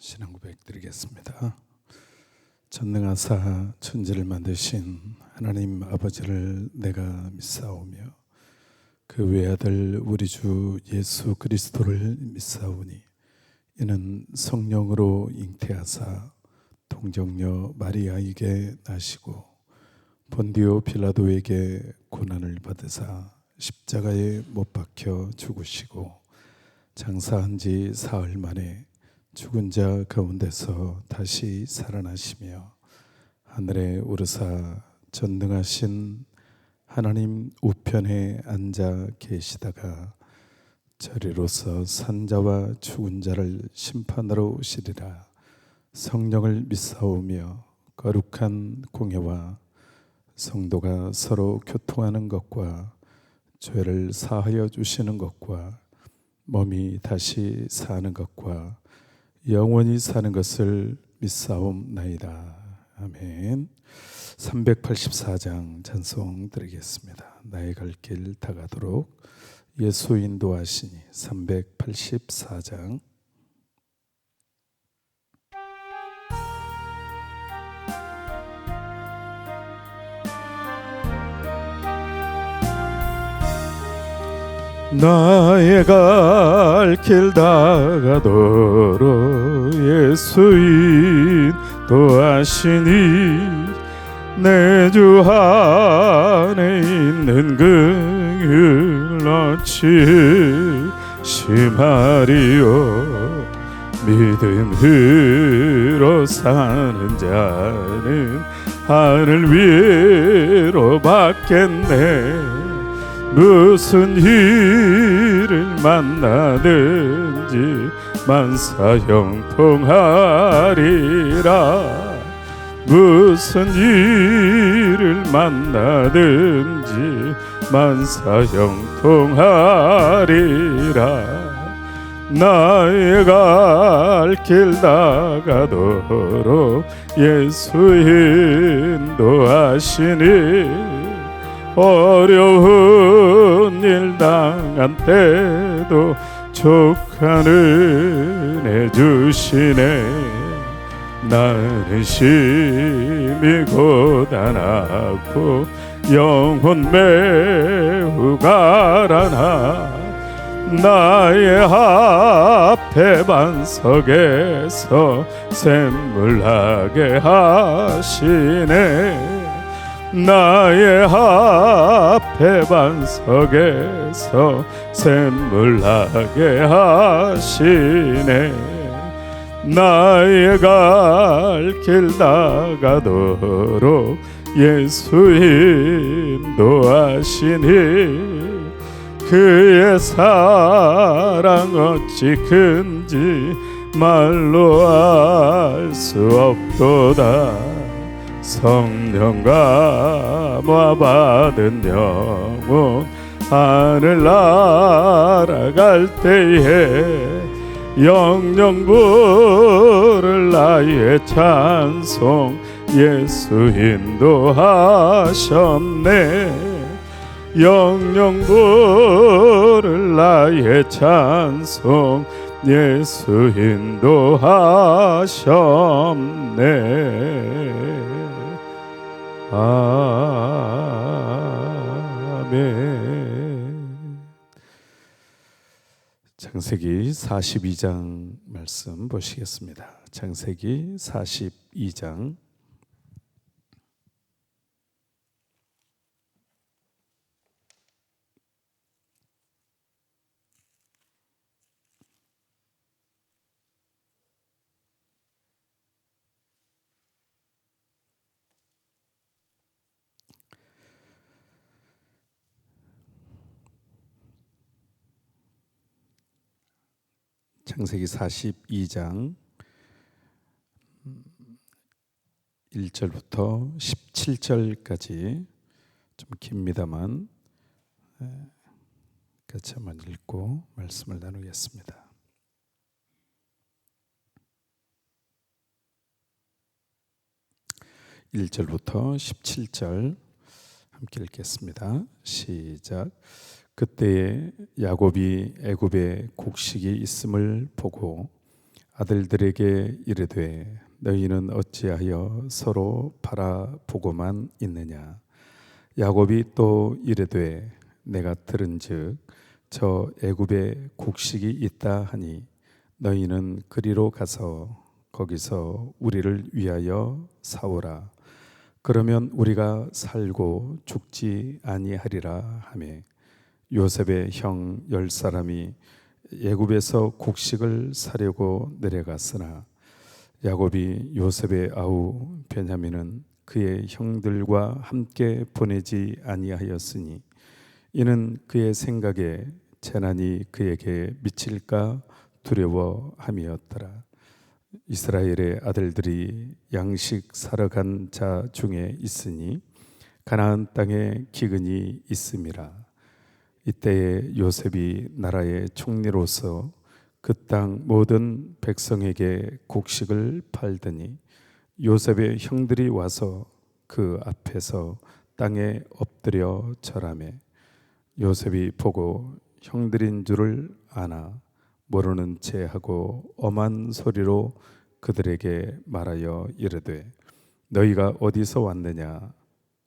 신앙 고백 드리겠습니다. 전능하사 천지를 만드신 하나님 아버지를 내가 믿사오며 그 외아들 우리 주 예수 그리스도를 믿사오니 이는 성령으로 잉태하사 동정녀 마리아에게 나시고 본디오 빌라도에게 고난을 받으사 십자가에 못 박혀 죽으시고 장사한 지 사흘 만에 죽은 자 가운데서 다시 살아나시며 하늘에 오르사 전능하신 하나님 우편에 앉아 계시다가 저리로서 산자와 죽은 자를 심판하러 오시리라. 성령을 믿사오며 거룩한 공회와 성도가 서로 교통하는 것과 죄를 사하여 주시는 것과 몸이 다시 사는 것과 영원히 사는 것을 믿사옵나이다. 아멘. 384장 찬송 드리겠습니다. 나의 갈 길 다가도록 예수 인도하시니. 384장. 나의 갈 길 다가도록 예수 인도하시니 내 주 안에 있는 긍휼어치 심하리요. 믿음으로 사는 자는 하늘 위로 받겠네. 무슨 일을 만나든지 만사형통하리라. 무슨 일을 만나든지 만사형통하리라. 나의 갈 길 다가도록 예수 인도하시니 어려운 일 당한 때도 족한 은혜 주시네. 나는 심히 고단하고 영혼 매우 가라나 나의 앞에 반석에서 샘물 나게 하시네. 나의 앞에 반석에서 샘물 나게 하시네. 나의 갈 길 다가도록 예수 인도하시니 그의 사랑 어찌 큰지 말로 알 수 없도다. 성령 감화 받은 영혼 하늘 날아갈 때에 영영 부를 나의 찬송 예수 인도하셨네. 영영 부를 나의 찬송 예수 인도하셨네. 아멘. 창세기 42장 말씀 보시겠습니다. 창세기 42장. 창세기 42장 1절부터 17절까지 좀 깁니다만 같이 한번 읽고 말씀을 나누겠습니다. 1절부터 17절 함께 읽겠습니다. 시작. 그때에 야곱이 애굽에 곡식이 있음을 보고 아들들에게 이르되 너희는 어찌하여 서로 바라보고만 있느냐. 야곱이 또 이르되 내가 들은즉 저 애굽에 곡식이 있다 하니 너희는 그리로 가서 거기서 우리를 위하여 사오라. 그러면 우리가 살고 죽지 아니하리라 하매 요셉의 형 10사람이 애굽에서 곡식을 사려고 내려갔으나 야곱이 요셉의 아우 베냐민은 그의 형들과 함께 보내지 아니하였으니 이는 그의 생각에 재난이 그에게 미칠까 두려워함이었더라. 이스라엘의 아들들이 양식 사러 간 자 중에 있으니 가나안 땅에 기근이 있음이라. 이때에 요셉이 나라의 총리로서 그 땅 모든 백성에게 곡식을 팔더니 요셉의 형들이 와서 그 앞에서 땅에 엎드려 절하매 요셉이 보고 형들인 줄을 아나 모르는 채 하고 엄한 소리로 그들에게 말하여 이르되 너희가 어디서 왔느냐.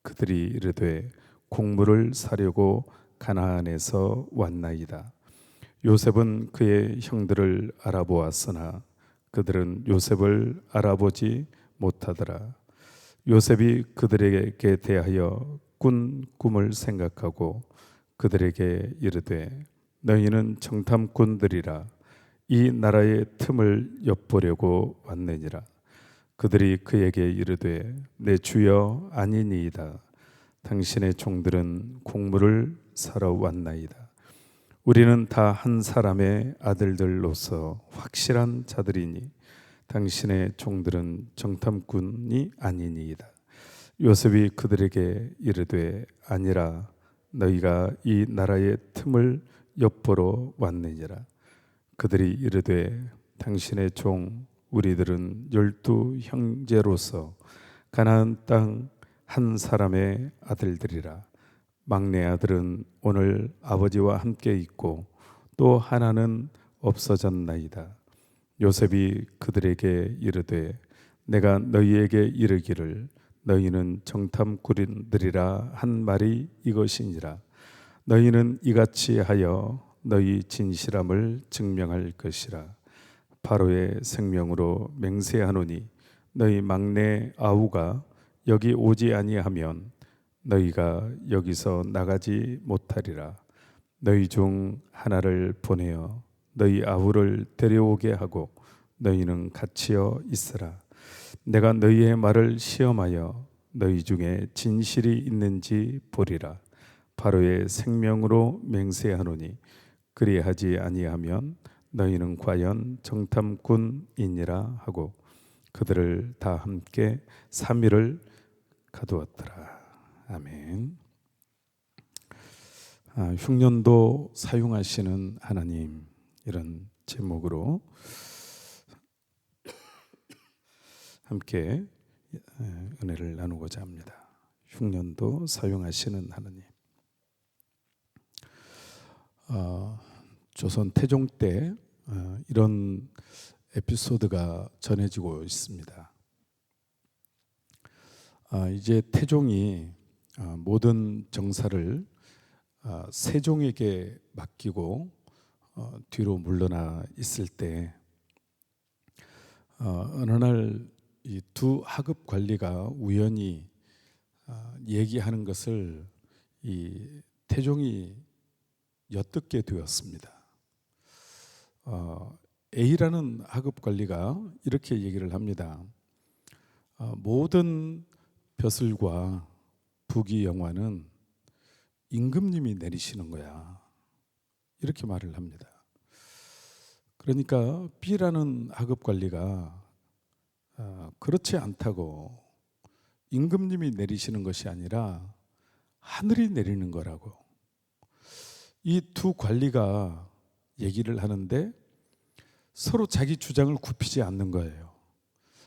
그들이 이르되 곡물을 사려고 가나안에서 왔나이다. 요셉은 그의 형들을 알아보았으나 그들은 요셉을 알아보지 못하더라. 요셉이 그들에게 대하여 꾼 꿈을 생각하고 그들에게 이르되 너희는 정탐꾼들이라 이 나라의 틈을 엿보려고 왔느니라. 그들이 그에게 이르되 내 주여 아니니이다. 당신의 종들은 곡물을 사러 왔나이다. 우리는 다 한 사람의 아들들로서 확실한 자들이니 당신의 종들은 정탐꾼이 아니니이다. 요셉이 그들에게 이르되 아니라 너희가 이 나라의 틈을 엿보러 왔느니라. 그들이 이르되 당신의 종 우리들은 12 형제로서 가나안 땅 한 사람의 아들들이라. 막내 아들은 오늘 아버지와 함께 있고 또 하나는 없어졌나이다. 요셉이 그들에게 이르되 내가 너희에게 이르기를 너희는 정탐꾼들이라 한 말이 이것이니라. 너희는 이같이 하여 너희 진실함을 증명할 것이라. 바로의 생명으로 맹세하노니 너희 막내 아우가 여기 오지 아니하면 너희가 여기서 나가지 못하리라. 너희 중 하나를 보내어 너희 아우를 데려오게 하고 너희는 갇히어 있으라. 내가 너희의 말을 시험하여 너희 중에 진실이 있는지 보리라. 바로의 생명으로 맹세하노니 그리하지 아니하면 너희는 과연 정탐꾼이니라 하고 그들을 다 함께 3일을 가두었더라. 아멘. 흉년도 사용하시는 하나님, 이런 제목으로 함께 은혜를 나누고자 합니다. 흉년도 사용하시는 하나님. 조선 태종 때 이런 에피소드가 전해지고 있습니다. 이제 태종이 모든 정사를 세종에게 맡기고 뒤로 물러나 있을 때 어느 날 이 두 하급 관리가 우연히 얘기하는 것을 이 태종이 엿듣게 되었습니다. A라는 하급 관리가 이렇게 얘기를 합니다. 모든 벼슬과 부귀영화는 임금님이 내리시는 거야. 이렇게 말을 합니다. 그러니까 B라는 하급 관리가 그렇지 않다고, 임금님이 내리시는 것이 아니라 하늘이 내리는 거라고. 이 두 관리가 얘기를 하는데 서로 자기 주장을 굽히지 않는 거예요.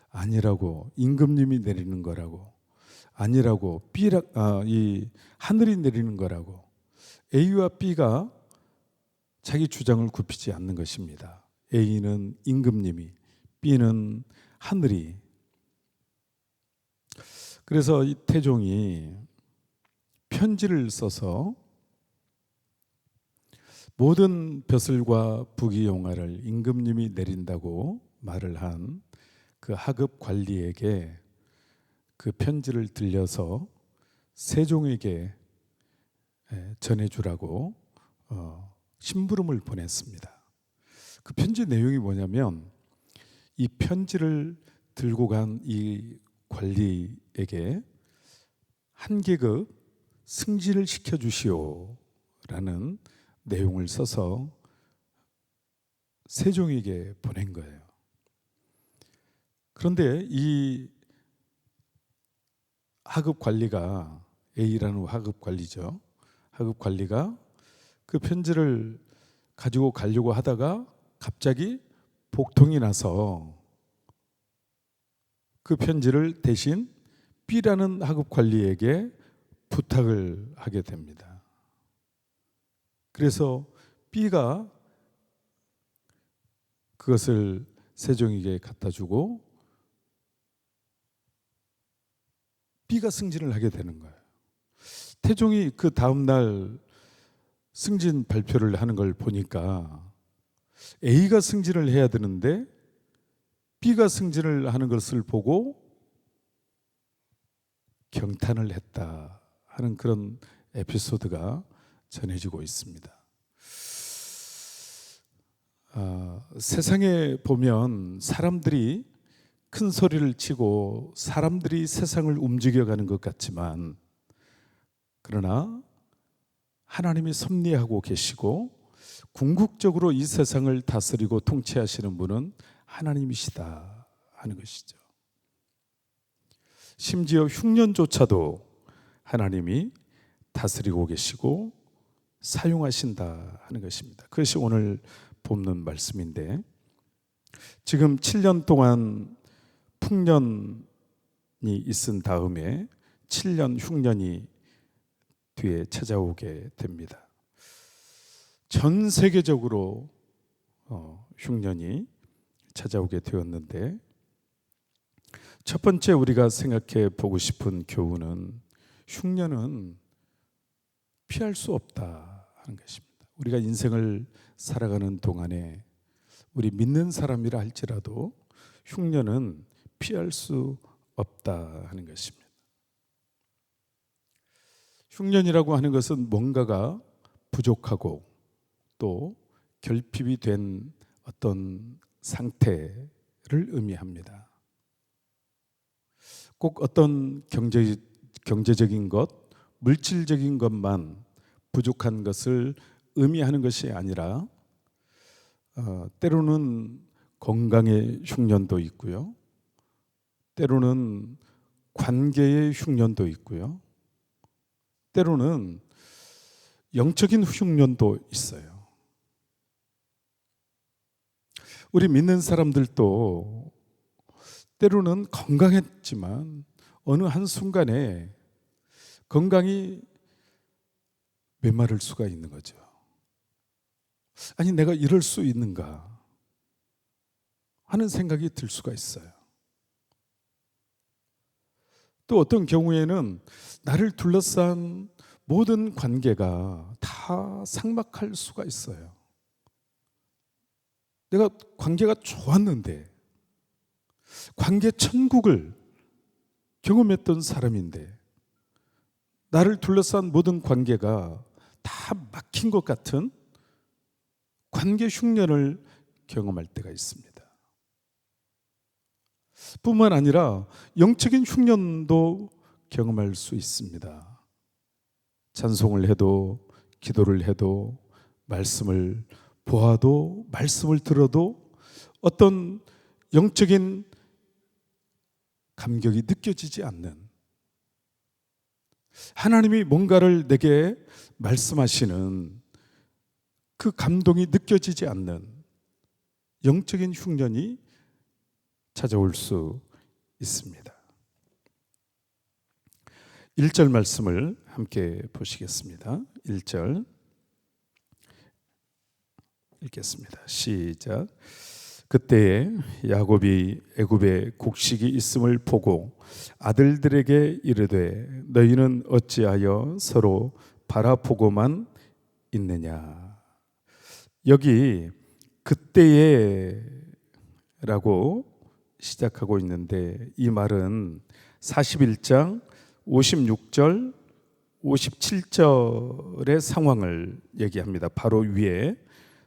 아니라고, 임금님이 내리는 거라고. 아니라고, 이 하늘이 내리는 거라고. A와 B가 자기 주장을 굽히지 않는 것입니다. A는 임금님이, B는 하늘이. 그래서 이 태종이 편지를 써서 모든 벼슬과 부귀영화를 임금님이 내린다고 말을 한 그 하급 관리에게 그 편지를 들려서 세종에게 전해주라고 심부름을 보냈습니다. 그 편지 내용이 뭐냐면, 이 편지를 들고 간 이 관리에게 한 계급 승진을 시켜주시오 라는 내용을 써서 세종에게 보낸 거예요. 그런데 이 하급 관리가, A라는 하급 관리죠. 하급 관리가 그 편지를 가지고 가려고 하다가 갑자기 복통이 나서 그 편지를 대신 B라는 하급 관리에게 부탁을 하게 됩니다. 그래서 B가 그것을 세종에게 갖다 주고 B가 승진을 하게 되는 거예요. 태종이 그 다음날 승진 발표를 하는 걸 보니까 A가 승진을 해야 되는데 B가 승진을 하는 것을 보고 경탄을 했다 하는 그런 에피소드가 전해지고 있습니다. 세상에 보면 사람들이 큰 소리를 치고 사람들이 세상을 움직여가는 것 같지만, 그러나 하나님이 섭리하고 계시고 궁극적으로 이 세상을 다스리고 통치하시는 분은 하나님이시다 하는 것이죠. 심지어 흉년조차도 하나님이 다스리고 계시고 사용하신다 하는 것입니다. 그것이 오늘 본문 말씀인데, 지금 7년 동안 풍년이 있은 다음에 7년 흉년이 뒤에 찾아오게 됩니다. 전 세계적으로 흉년이 찾아오게 되었는데, 첫 번째 우리가 생각해 보고 싶은 교훈은 흉년은 피할 수 없다 하는 것입니다. 우리가 인생을 살아가는 동안에 우리 믿는 사람이라 할지라도 흉년은 피할 수 없다 하는 것입니다. 흉년이라고 하는 것은 뭔가가 부족하고 또 결핍이 된 어떤 상태를 의미합니다. 꼭 어떤 경제적인 것, 물질적인 것만 부족한 것을 의미하는 것이 아니라 때로는 건강의 흉년도 있고요, 때로는 관계의 흉년도 있고요, 때로는 영적인 흉년도 있어요. 우리 믿는 사람들도 때로는 건강했지만 어느 한순간에 건강이 메마를 수가 있는 거죠. 아니, 내가 이럴 수 있는가 하는 생각이 들 수가 있어요. 또 어떤 경우에는 나를 둘러싼 모든 관계가 다 삭막할 수가 있어요. 내가 관계가 좋았는데, 관계 천국을 경험했던 사람인데, 나를 둘러싼 모든 관계가 다 막힌 것 같은 관계 흉년을 경험할 때가 있습니다. 뿐만 아니라 영적인 흉년도 경험할 수 있습니다. 찬송을 해도, 기도를 해도, 말씀을 보아도, 말씀을 들어도 어떤 영적인 감격이 느껴지지 않는, 하나님이 뭔가를 내게 말씀하시는 그 감동이 느껴지지 않는 영적인 흉년이 찾아올 수 있습니다. 1절 말씀을 함께 보시겠습니다. 1절 읽겠습니다. 시작. 그때에 야곱이 애굽에 곡식이 있음을 보고 아들들에게 이르되 너희는 어찌하여 서로 바라보고만 있느냐. 여기 그때에 라고 시작하고 있는데 이 말은 41장 56절 57절의 상황을 얘기합니다. 바로 위에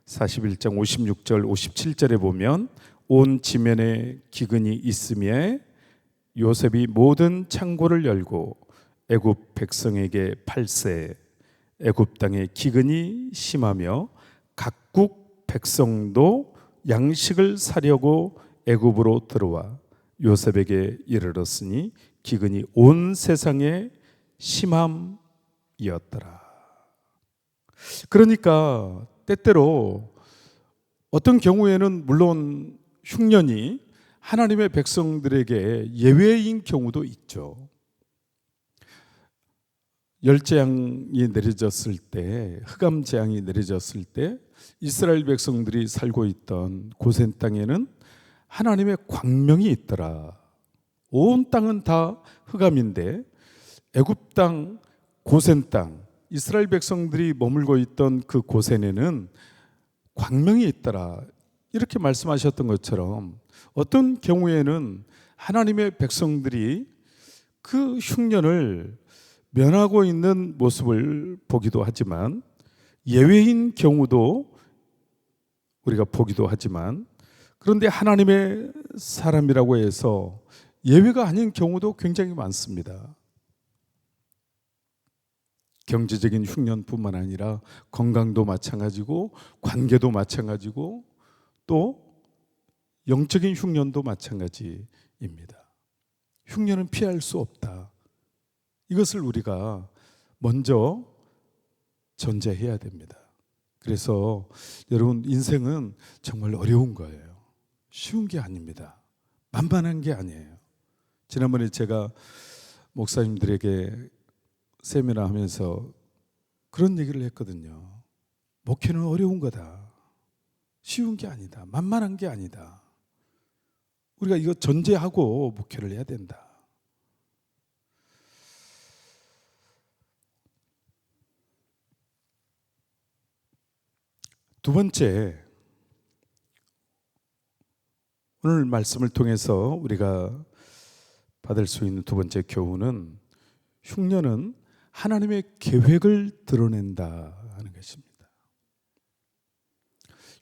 41장 56절 57절에 보면 온 지면에 기근이 있음에 요셉이 모든 창고를 열고 애굽 백성에게 팔세. 애굽 땅에 기근이 심하며 각국 백성도 양식을 사려고 애굽으로 들어와 요셉에게 이르렀으니 기근이 온 세상에 심함이었더라. 그러니까 때때로 어떤 경우에는 물론 흉년이 하나님의 백성들에게 예외인 경우도 있죠. 열재앙이 내려졌을 때, 흑암 재앙이 내려졌을 때 이스라엘 백성들이 살고 있던 고센 땅에는 하나님의 광명이 있더라. 온 땅은 다 흑암인데 애굽 땅, 고센 땅, 이스라엘 백성들이 머물고 있던 그 고센에는 광명이 있더라. 이렇게 말씀하셨던 것처럼 어떤 경우에는 하나님의 백성들이 그 흉년을 면하고 있는 모습을 보기도 하지만 예외인 경우도 우리가 보기도 하지만 그런데 하나님의 사람이라고 해서 예외가 아닌 경우도 굉장히 많습니다. 경제적인 흉년뿐만 아니라 건강도 마찬가지고 관계도 마찬가지고 또 영적인 흉년도 마찬가지입니다. 흉년은 피할 수 없다. 이것을 우리가 먼저 전제해야 됩니다. 그래서 여러분 인생은 정말 어려운 거예요. 쉬운 게 아닙니다. 만만한 게 아니에요. 지난번에 제가 목사님들에게 세미나 하면서 그런 얘기를 했거든요. 목회는 어려운 거다. 쉬운 게 아니다. 만만한 게 아니다. 우리가 이거 전제하고 목회를 해야 된다. 두 번째, 오늘 말씀을 통해서 우리가 받을 수 있는 두 번째 교훈은 흉년은 하나님의 계획을 드러낸다 하는 것입니다.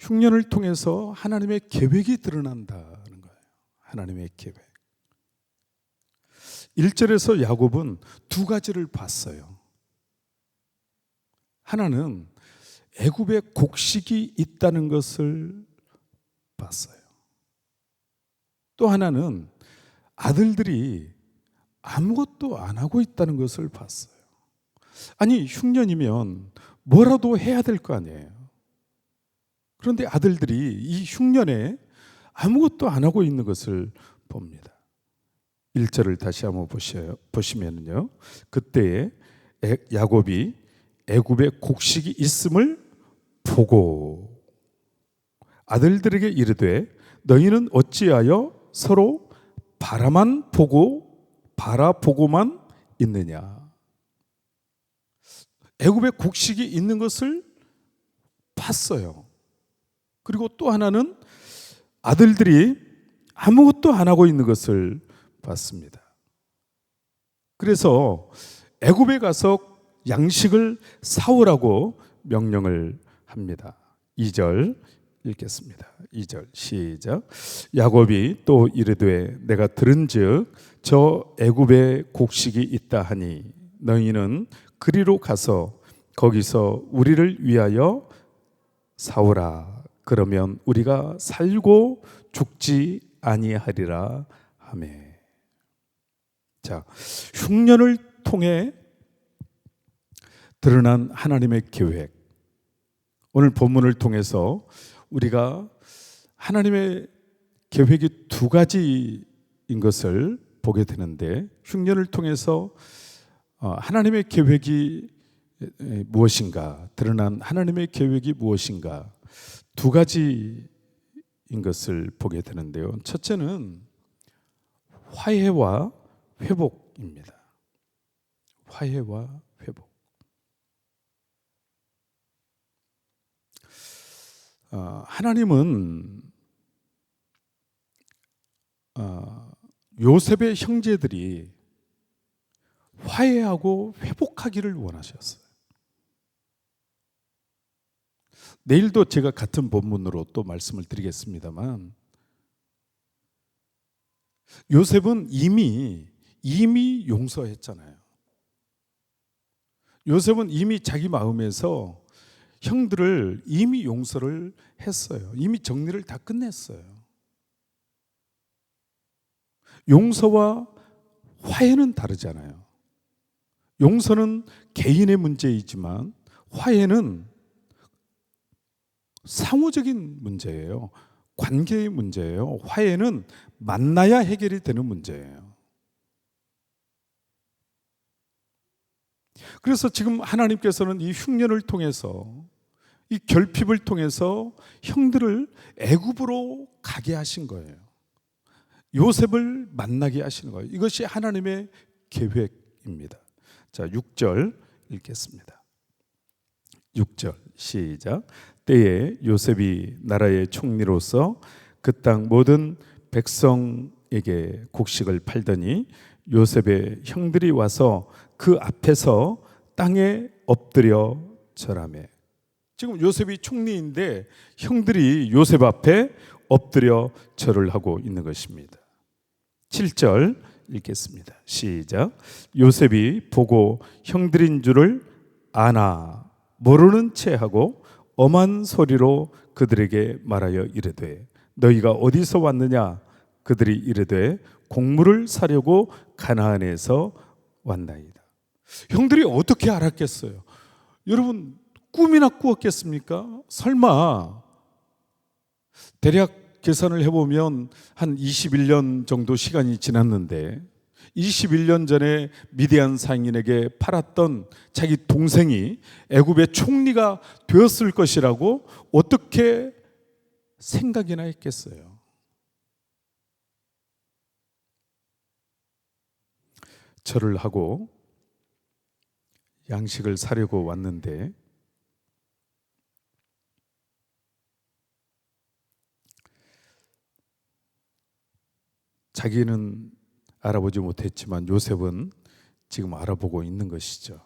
흉년을 통해서 하나님의 계획이 드러난다는 거예요. 하나님의 계획. 1절에서 야곱은 두 가지를 봤어요. 하나는 애굽에 곡식이 있다는 것을 봤어요. 또 하나는 아들들이 아무것도 안 하고 있다는 것을 봤어요. 아니 흉년이면 뭐라도 해야 될 거 아니에요. 그런데 아들들이 이 흉년에 아무것도 안 하고 있는 것을 봅니다. 1절을 다시 한번 보시면요. 그때에 야곱이 애굽에 곡식이 있음을 보고 아들들에게 이르되 너희는 어찌하여 서로 바라보고만 있느냐. 애굽에 곡식이 있는 것을 봤어요. 그리고 또 하나는 아들들이 아무것도 안 하고 있는 것을 봤습니다. 그래서 애굽에 가서 양식을 사오라고 명령을 합니다. 2절 읽겠습니다. 2절 시작. 야곱이 또 이르되 내가 들은즉 저 애굽에 곡식이 있다 하니 너희는 그리로 가서 거기서 우리를 위하여 사오라. 그러면 우리가 살고 죽지 아니하리라 하며. 자, 흉년을 통해 드러난 하나님의 계획. 오늘 본문을 통해서 우리가 하나님의 계획이 두 가지인 것을 보게 되는데 흉년을 통해서 하나님의 계획이 무엇인가, 드러난 하나님의 계획이 무엇인가 두 가지 것을 보게 되는데요. 첫째는 화해와 회복입니다. 화해와 회복. 하나님은 요셉의 형제들이 화해하고 회복하기를 원하셨어요. 내일도 제가 같은 본문으로 또 말씀을 드리겠습니다만, 요셉은 이미 용서했잖아요. 요셉은 이미 자기 마음에서 형들을 이미 용서를 했어요. 이미 정리를 다 끝냈어요. 용서와 화해는 다르잖아요. 용서는 개인의 문제이지만 화해는 상호적인 문제예요. 관계의 문제예요. 화해는 만나야 해결이 되는 문제예요. 그래서 지금 하나님께서는 이 흉년을 통해서, 이 결핍을 통해서 형들을 애굽으로 가게 하신 거예요. 요셉을 만나게 하시는 거예요. 이것이 하나님의 계획입니다. 자, 6절 읽겠습니다. 6절 시작. 때에 요셉이 나라의 총리로서 그 땅 모든 백성에게 곡식을 팔더니 요셉의 형들이 와서 그 앞에서 땅에 엎드려 절하매. 지금 요셉이 총리인데 형들이 요셉 앞에 엎드려 절을 하고 있는 것입니다. 7절 읽겠습니다. 시작. 요셉이 보고 형들인 줄을 아나 모르는 채 하고 엄한 소리로 그들에게 말하여 이르되 너희가 어디서 왔느냐? 그들이 이르되 곡물을 사려고 가나안에서 왔나이다. 형들이 어떻게 알았겠어요? 여러분, 꿈이나 꾸었겠습니까? 설마. 대략 계산을 해보면 한 21년 정도 시간이 지났는데 21년 전에 미디안 상인에게 팔았던 자기 동생이 애굽의 총리가 되었을 것이라고 어떻게 생각이나 했겠어요? 절을 하고 양식을 사려고 왔는데 자기는 알아보지 못했지만 요셉은 지금 알아보고 있는 것이죠.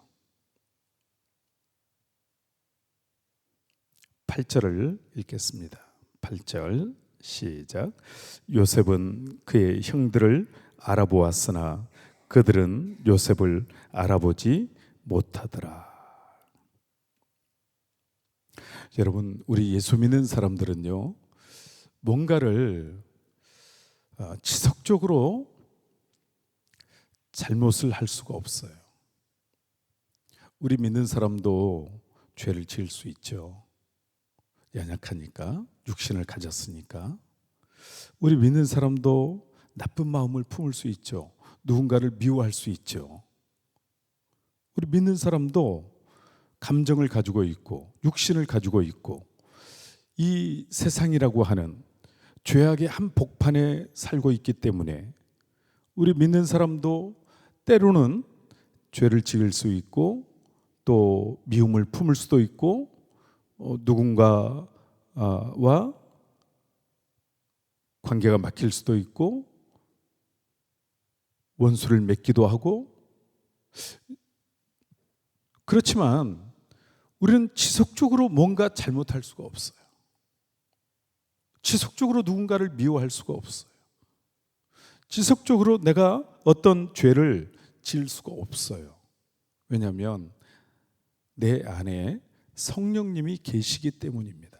8절을 읽겠습니다. 8절 시작. 요셉은 그의 형들을 알아보았으나 그들은 요셉을 알아보지 못하더라. 여러분, 우리 예수 믿는 사람들은요, 뭔가를 지속적으로 잘못을 할 수가 없어요. 우리 믿는 사람도 죄를 지을 수 있죠. 연약하니까, 육신을 가졌으니까. 우리 믿는 사람도 나쁜 마음을 품을 수 있죠. 누군가를 미워할 수 있죠. 우리 믿는 사람도 감정을 가지고 있고 육신을 가지고 있고 이 세상이라고 하는 죄악의 한복판에 살고 있기 때문에 우리 믿는 사람도 때로는 죄를 지을 수 있고 또 미움을 품을 수도 있고 누군가와 관계가 막힐 수도 있고 원수를 맺기도 하고. 그렇지만 우리는 지속적으로 뭔가 잘못할 수가 없어요. 지속적으로 누군가를 미워할 수가 없어요. 지속적으로 내가 어떤 죄를 지을 수가 없어요. 왜냐하면 내 안에 성령님이 계시기 때문입니다.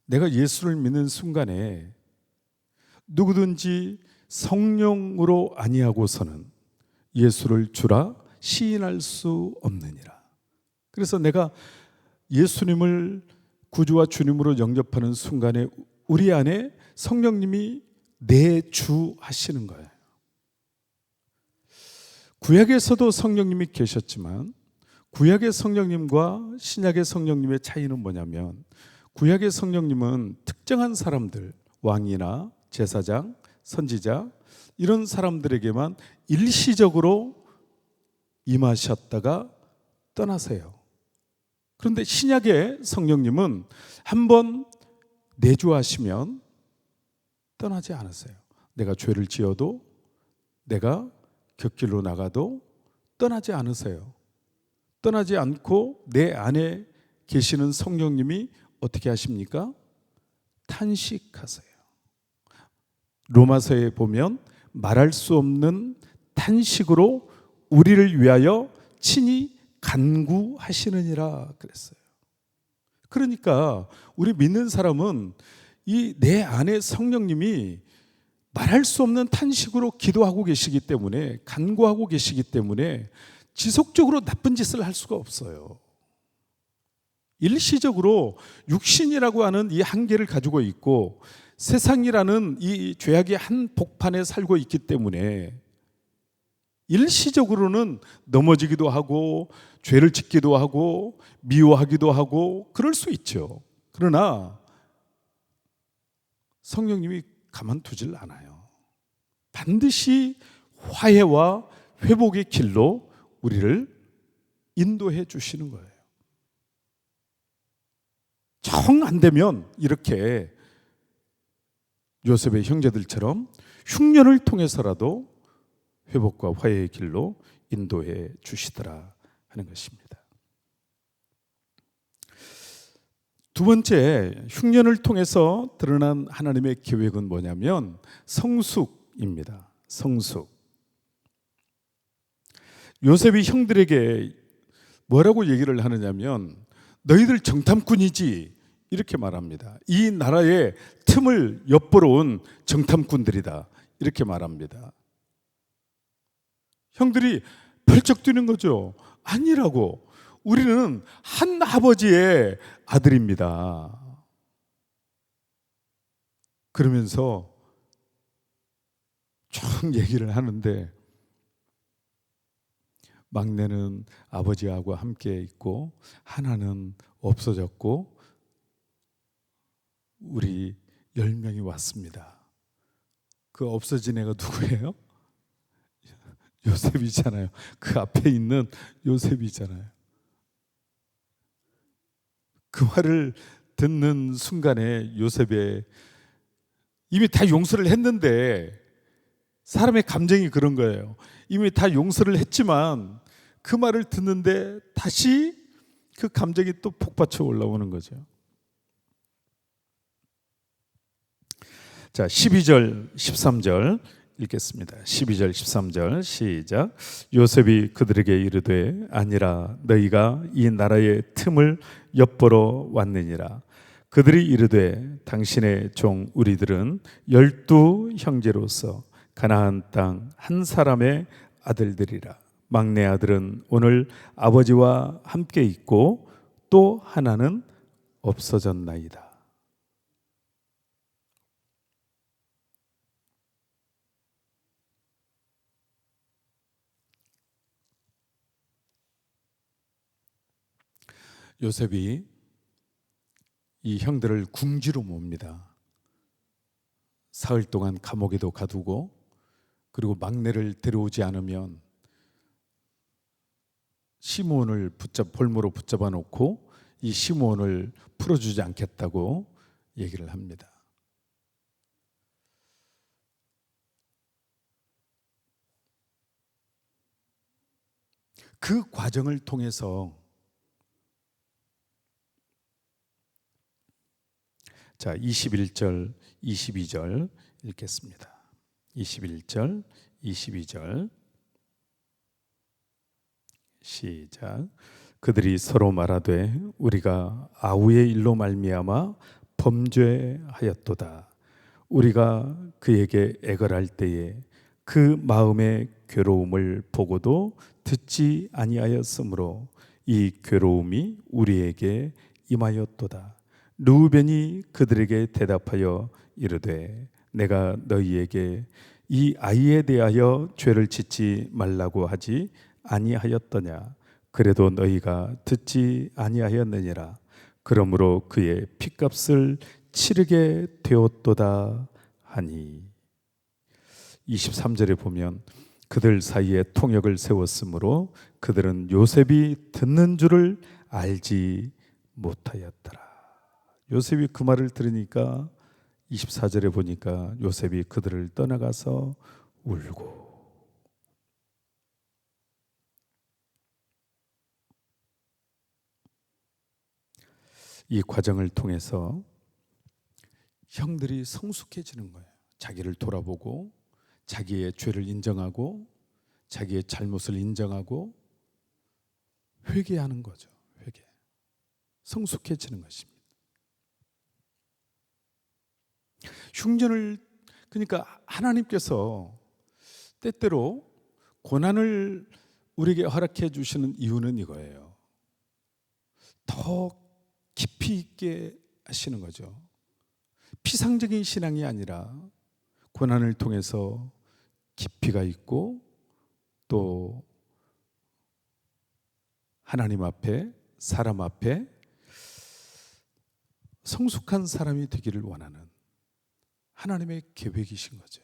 내가 예수를 믿는 순간에 누구든지 성령으로 아니하고서는 예수를 주라 시인할 수 없느니라. 그래서 내가 예수님을 구주와 주님으로 영접하는 순간에 우리 안에 성령님이 내 주 하시는 거예요. 구약에서도 성령님이 계셨지만 구약의 성령님과 신약의 성령님의 차이는 뭐냐면 구약의 성령님은 특정한 사람들, 왕이나 제사장, 선지자 이런 사람들에게만 일시적으로 임하셨다가 떠나세요. 그런데 신약의 성령님은 한번 내주하시면 떠나지 않으세요. 내가 죄를 지어도, 내가 곁길로 나가도 떠나지 않으세요. 떠나지 않고 내 안에 계시는 성령님이 어떻게 하십니까? 탄식하세요. 로마서에 보면 말할 수 없는 탄식으로 우리를 위하여 친히 간구하시느니라 그랬어요. 그러니까 우리 믿는 사람은 이 내 안에 성령님이 말할 수 없는 탄식으로 기도하고 계시기 때문에, 간구하고 계시기 때문에 지속적으로 나쁜 짓을 할 수가 없어요. 일시적으로 육신이라고 하는 이 한계를 가지고 있고 세상이라는 이 죄악의 한 복판에 살고 있기 때문에 일시적으로는 넘어지기도 하고 죄를 짓기도 하고 미워하기도 하고 그럴 수 있죠. 그러나 성령님이 가만두질 않아요. 반드시 화해와 회복의 길로 우리를 인도해 주시는 거예요. 정 안 되면 이렇게 요셉의 형제들처럼 흉년을 통해서라도 회복과 화해의 길로 인도해 주시더라 하는 것입니다. 두 번째, 흉년을 통해서 드러난 하나님의 계획은 뭐냐면 성숙입니다. 성숙. 요셉이 형들에게 뭐라고 얘기를 하느냐면 너희들 정탐꾼이지 이렇게 말합니다. 이 나라의 틈을 엿보러 온 정탐꾼들이다 이렇게 말합니다. 형들이 벌쩍 뛰는 거죠. 아니라고. 우리는 한 아버지의 아들입니다. 그러면서 쭉 얘기를 하는데 막내는 아버지하고 함께 있고 하나는 없어졌고 우리 10명이 왔습니다. 그 없어진 애가 누구예요? 요셉이잖아요. 그 앞에 있는 요셉이잖아요. 그 말을 듣는 순간에 요셉의 이미 다 용서를 했는데 사람의 감정이 그런 거예요. 이미 다 용서를 했지만 그 말을 듣는데 다시 그 감정이 또 폭받쳐 올라오는 거죠. 자, 12절, 13절 읽겠습니다. 12절, 13절 시작. 요셉이 그들에게 이르되 아니라 너희가 이 나라의 틈을 엿보러 왔느니라. 그들이 이르되 당신의 종 우리들은 12 형제로서 가나안 땅 한 사람의 아들들이라. 막내 아들은 오늘 아버지와 함께 있고 또 하나는 없어졌나이다. 요셉이 이 형들을 궁지로 몹니다. 사흘 동안 감옥에도 가두고 그리고 막내를 데려오지 않으면 시므온을 볼모로 붙잡아 놓고 이 시므온을 풀어주지 않겠다고 얘기를 합니다. 그 과정을 통해서 자, 21절, 22절 읽겠습니다. 21절, 22절 시작. 그들이 서로 말하되 우리가 아우의 일로 말미암아 범죄하였도다. 우리가 그에게 애걸할 때에 그 마음의 괴로움을 보고도 듣지 아니하였으므로 이 괴로움이 우리에게 임하였도다. 르우벤이 그들에게 대답하여 이르되 내가 너희에게 이 아이에 대하여 죄를 짓지 말라고 하지 아니하였더냐. 그래도 너희가 듣지 아니하였느니라. 그러므로 그의 핏값을 치르게 되었도다 하니. 23절에 보면 그들 사이에 통역을 세웠으므로 그들은 요셉이 듣는 줄을 알지 못하였더라. 요셉이 그 말을 들으니까 24절에 보니까 요셉이 그들을 떠나가서 울고. 이 과정을 통해서 형들이 성숙해지는 거예요. 자기를 돌아보고 자기의 죄를 인정하고 자기의 잘못을 인정하고 회개하는 거죠. 회개. 성숙해지는 것입니다. 흉년을, 그러니까 하나님께서 때때로 고난을 우리에게 허락해 주시는 이유는 이거예요. 더 깊이 있게 하시는 거죠. 피상적인 신앙이 아니라 고난을 통해서 깊이가 있고 또 하나님 앞에, 사람 앞에 성숙한 사람이 되기를 원하는 하나님의 계획이신 거죠.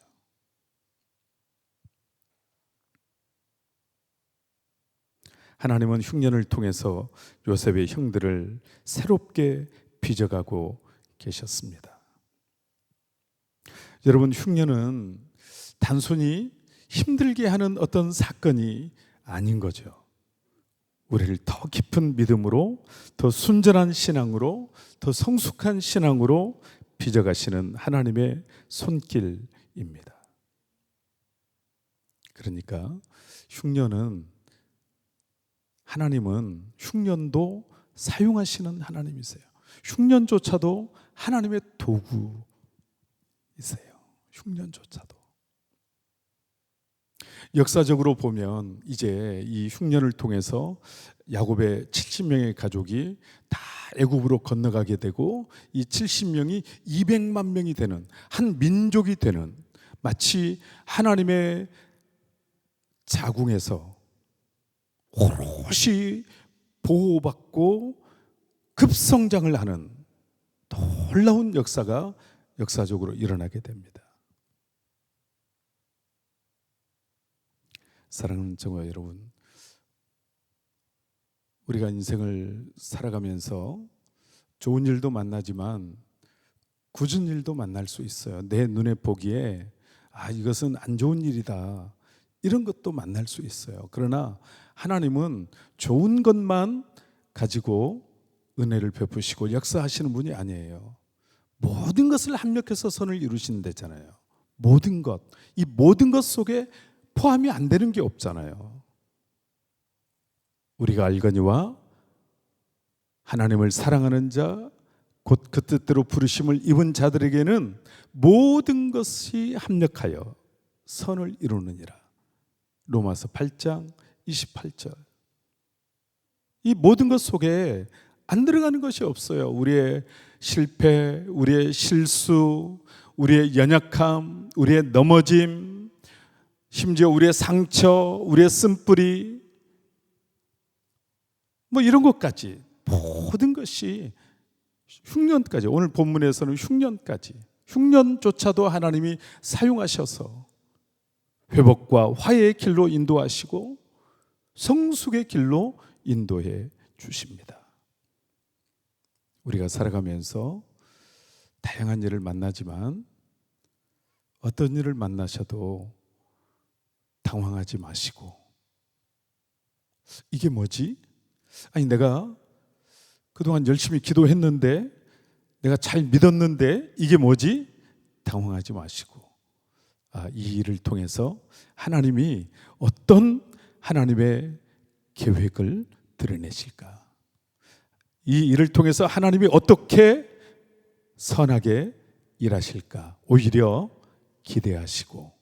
하나님은 흉년을 통해서 요셉의 형들을 새롭게 빚어가고 계셨습니다. 여러분, 흉년은 단순히 힘들게 하는 어떤 사건이 아닌 거죠. 우리를 더 깊은 믿음으로, 더 순전한 신앙으로, 더 성숙한 신앙으로 빚어가시는 하나님의 손길입니다. 그러니까 하나님은 흉년도 사용하시는 하나님이세요. 흉년조차도 하나님의 도구이세요. 흉년조차도. 역사적으로 보면 이제 이 흉년을 통해서 야곱의 70명의 가족이 다 애굽으로 건너가게 되고 이 70명이 200만 명이 되는 한 민족이 되는, 마치 하나님의 자궁에서 오롯이 보호받고 급성장을 하는 놀라운 역사가 역사적으로 일어나게 됩니다. 사랑하는 정화 여러분, 우리가 인생을 살아가면서 좋은 일도 만나지만 굳은 일도 만날 수 있어요. 내 눈에 보기에 이것은 안 좋은 일이다, 이런 것도 만날 수 있어요. 그러나 하나님은 좋은 것만 가지고 은혜를 베푸시고 역사하시는 분이 아니에요. 모든 것을 합력해서 선을 이루신다잖아요. 모든 것, 이 모든 것 속에 포함이 안 되는 게 없잖아요. 우리가 알거니와 하나님을 사랑하는 자, 곧 그 뜻대로 부르심을 입은 자들에게는 모든 것이 합력하여 선을 이루느니라. 로마서 8장 28절. 이 모든 것 속에 안 들어가는 것이 없어요. 우리의 실패, 우리의 실수, 우리의 연약함, 우리의 넘어짐, 심지어 우리의 상처, 우리의 쓴뿌리, 이런 것까지, 모든 것이 흉년까지, 오늘 본문에서는 흉년까지, 흉년조차도 하나님이 사용하셔서 회복과 화해의 길로 인도하시고 성숙의 길로 인도해 주십니다. 우리가 살아가면서 다양한 일을 만나지만 어떤 일을 만나셔도 당황하지 마시고, 이게 뭐지? 내가 그동안 열심히 기도했는데, 내가 잘 믿었는데 이게 뭐지? 당황하지 마시고, 이 일을 통해서 하나님이 어떤 하나님의 계획을 드러내실까? 이 일을 통해서 하나님이 어떻게 선하게 일하실까? 오히려 기대하시고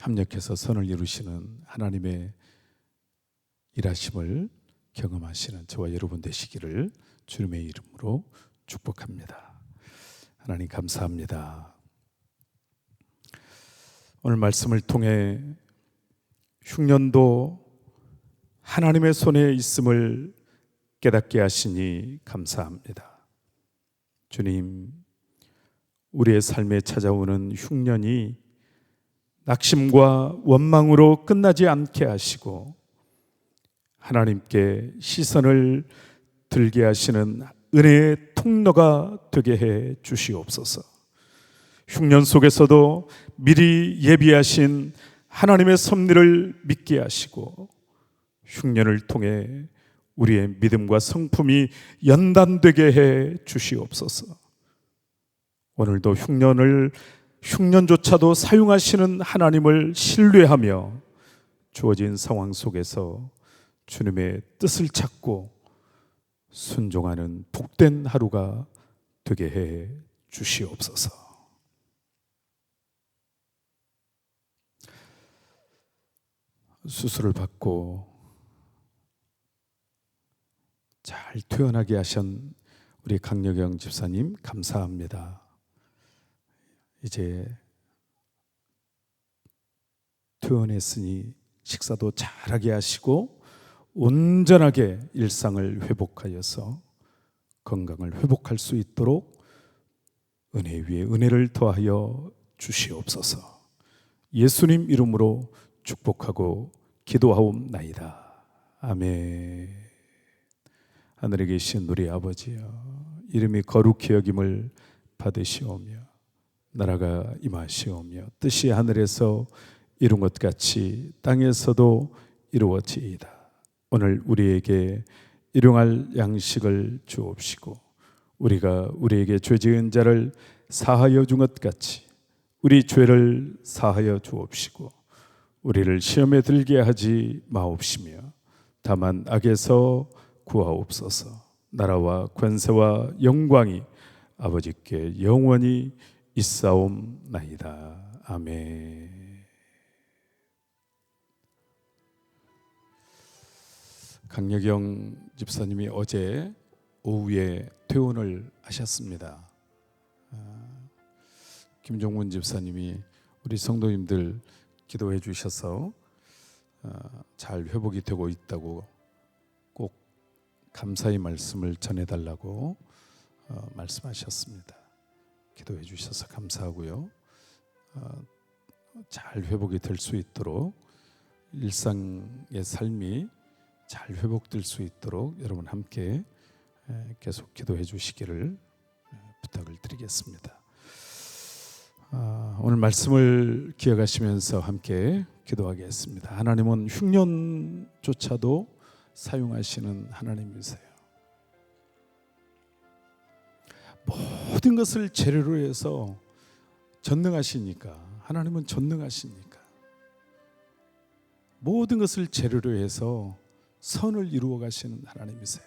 합력해서 선을 이루시는 하나님의 일하심을 경험하시는 저와 여러분 되시기를 주님의 이름으로 축복합니다. 하나님 감사합니다. 오늘 말씀을 통해 흉년도 하나님의 손에 있음을 깨닫게 하시니 감사합니다. 주님, 우리의 삶에 찾아오는 흉년이 낙심과 원망으로 끝나지 않게 하시고 하나님께 시선을 들게 하시는 은혜의 통로가 되게 해 주시옵소서. 흉년 속에서도 미리 예비하신 하나님의 섭리를 믿게 하시고 흉년을 통해 우리의 믿음과 성품이 연단되게 해 주시옵소서. 오늘도 흉년조차도 사용하시는 하나님을 신뢰하며 주어진 상황 속에서 주님의 뜻을 찾고 순종하는 복된 하루가 되게 해 주시옵소서. 수술을 받고 잘 퇴원하게 하신 우리 강여경 집사님 감사합니다. 이제 퇴원했으니 식사도 잘하게 하시고 온전하게 일상을 회복하여서 건강을 회복할 수 있도록 은혜 위에 은혜를 더하여 주시옵소서. 예수님 이름으로 축복하고 기도하옵나이다. 아멘. 하늘에 계신 우리 아버지여, 이름이 거룩히 여김을 받으시오며 나라가 임하시오며 뜻이 하늘에서 이룬 것 같이 땅에서도 이루어지이다. 오늘 우리에게 일용할 양식을 주옵시고 우리가 우리에게 죄 지은 자를 사하여 준 것 같이 우리 죄를 사하여 주옵시고 우리를 시험에 들게 하지 마옵시며 다만 악에서 구하옵소서. 나라와 권세와 영광이 아버지께 영원히 있사옵나이다. 아멘. 강여경 집사님이 어제 오후에 퇴원을 하셨습니다. 김종문 집사님이 우리 성도님들 기도해 주셔서 잘 회복이 되고 있다고 꼭 감사의 말씀을 전해달라고 말씀하셨습니다. 기도해 주셔서 감사하고요. 잘 회복이 될 수 있도록 일상의 삶이 잘 회복될 수 있도록 여러분 함께 계속 기도해 주시기를 부탁을 드리겠습니다. 오늘 말씀을 기억하시면서 함께 기도하겠습니다. 하나님은 흉년조차도 사용하시는 하나님이세요. 모든 것을 재료로 해서 전능하시니까, 하나님은 전능하시니까 모든 것을 재료로 해서 선을 이루어 가시는 하나님이세요.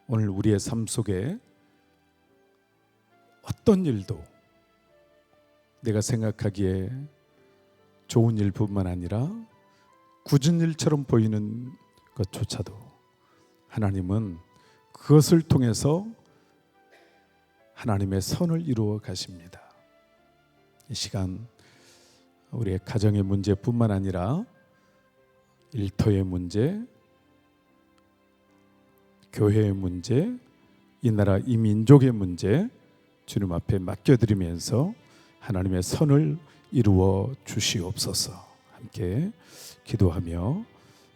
오늘 우리의 삶 속에 어떤 일도 내가 생각하기에 좋은 일뿐만 아니라 굳은 일처럼 보이는 것조차도 하나님은 그것을 통해서 하나님의 선을 이루어 가십니다. 이 시간 우리의 가정의 문제뿐만 아니라 일터의 문제, 교회의 문제, 이 나라 이 민족의 문제 주님 앞에 맡겨드리면서 하나님의 선을 이루어 주시옵소서. 함께 기도하며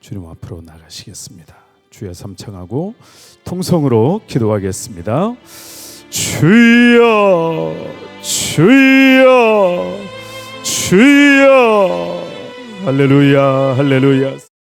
주님 앞으로 나가시겠습니다. 주여 삼창하고 통성으로 기도하겠습니다. 주여 주여 주여. 할렐루야 할렐루야.